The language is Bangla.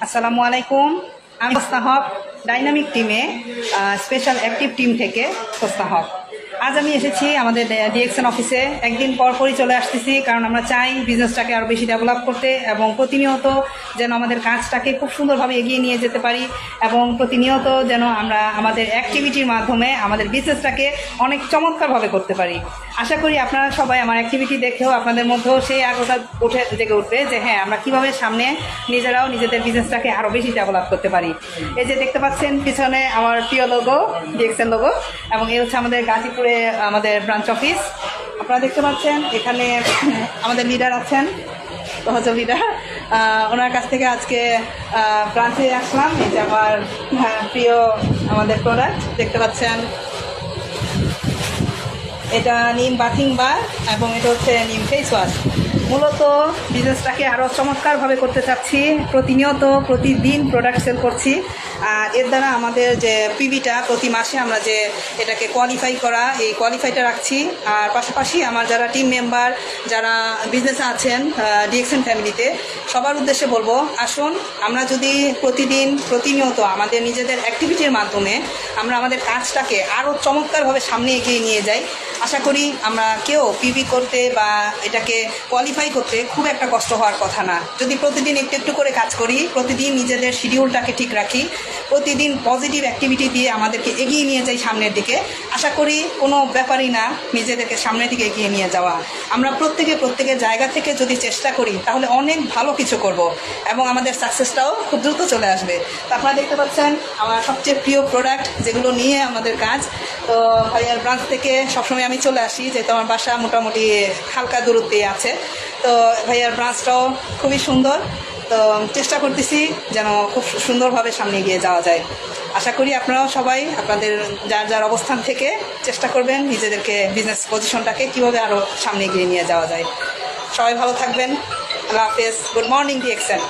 আসসালামু আলাইকুম। আমি হোসনা হক, ডাইনামিক টিমে স্পেশাল অ্যাক্টিভ টিম থেকে হোসনা হক। আজ আমি এসেছি আমাদের ডিএক্সএন অফিসে। একদিন পরপরই চলে আসতেছি, কারণ আমরা চাই বিজনেসটাকে আরও বেশি ডেভেলপ করতে এবং প্রতিনিয়ত যেন আমাদের কাজটাকে খুব সুন্দরভাবে এগিয়ে নিয়ে যেতে পারি এবং প্রতিনিয়ত যেন আমরা আমাদের অ্যাক্টিভিটির মাধ্যমে আমাদের বিজনেসটাকে অনেক চমৎকারভাবে করতে পারি। আশা করি আপনারা সবাই আমার অ্যাক্টিভিটি দেখেও আপনাদের মধ্যেও সেই আগ্রহটা জেগে উঠবে যে হ্যাঁ, আমরা কীভাবে সামনে নিজেরাও নিজেদের বিজনেসটাকে আরও বেশি ডেভেলপ করতে পারি। এই যে দেখতে পাচ্ছেন পিছনে আমার প্রিয় লোগো, ডিএক্সএন লোগো, এবং এই হচ্ছে আমাদের গাজীপুরে আমাদের ব্রাঞ্চ অফিস। আপনারা দেখতে পাচ্ছেন এখানে আমাদের লিডার আছেন, হজর লিডার। ওনার কাছ থেকে আজকে ব্রাঞ্চে আসলাম। এই যে আমার প্রিয় আমাদের প্রোডাক্ট দেখতে পাচ্ছেন, এটা নিম বাথিং বার এবং এটা হচ্ছে নিম ফেস ওয়াশ। মূলত বিজনেসটাকে আরও চমৎকারভাবে করতে চাচ্ছি। প্রতিদিন প্রোডাক্ট সেল করছি। আর এর দ্বারা আমাদের যে পিভিটা প্রতি মাসে আমরা যে এটাকে কোয়ালিফাই করা, এই কোয়ালিফাইটা রাখছি। আর পাশাপাশি আমার যারা টিম মেম্বার যারা বিজনেসে আছেন ডিএক্সএন ফ্যামিলিতে, সবার উদ্দেশ্যে বলবো, আসুন আমরা যদি প্রতিনিয়ত আমাদের নিজেদের অ্যাক্টিভিটির মাধ্যমে আমরা আমাদের কাজটাকে আরও চমৎকারভাবে সামনে এগিয়ে নিয়ে যাই। আশা করি আমরা কেউ পিভি করতে বা এটাকে কোয়ালিফাই করতে খুব একটা কষ্ট হওয়ার কথা না। যদি প্রতিদিন একটু একটু করে কাজ করি, প্রতিদিন নিজেদের শিডিউলটাকে ঠিক রাখি, প্রতিদিন পজিটিভ অ্যাক্টিভিটি দিয়ে আমাদেরকে এগিয়ে নিয়ে যাই সামনের দিকে, আশা করি কোনো ব্যাপারই না নিজেদেরকে সামনের দিকে এগিয়ে নিয়ে যাওয়া। আমরা প্রত্যেকের জায়গা থেকে যদি চেষ্টা করি তাহলে অনেক ভালো কিছু করব এবং আমাদের সাকসেসটাও খুব দ্রুত চলে আসবে। তো আপনারা দেখতে পাচ্ছেন আমার সবচেয়ে প্রিয় প্রোডাক্ট যেগুলো নিয়ে আমাদের কাজ। তো ভাইয়ার ব্রাঞ্চ থেকে সবসময় আমি চলে আসি, যেহেতু আমার বাসা মোটামুটি হালকা দূরত্বে আছে। তো ভাইয়ার ব্রাঞ্চটাও খুবই সুন্দর। তো চেষ্টা করতেছি যেন খুব সুন্দরভাবে সামনে এগিয়ে যাওয়া যায়। আশা করি আপনারাও সবাই আপনাদের যার অবস্থান থেকে চেষ্টা করবেন নিজেদেরকে বিজনেস পজিশনটাকে কীভাবে আরও সামনে এগিয়ে নিয়ে যাওয়া যায়। সবাই ভালো থাকবেন। আল্লাহ হাফেজ। Good morning DXN.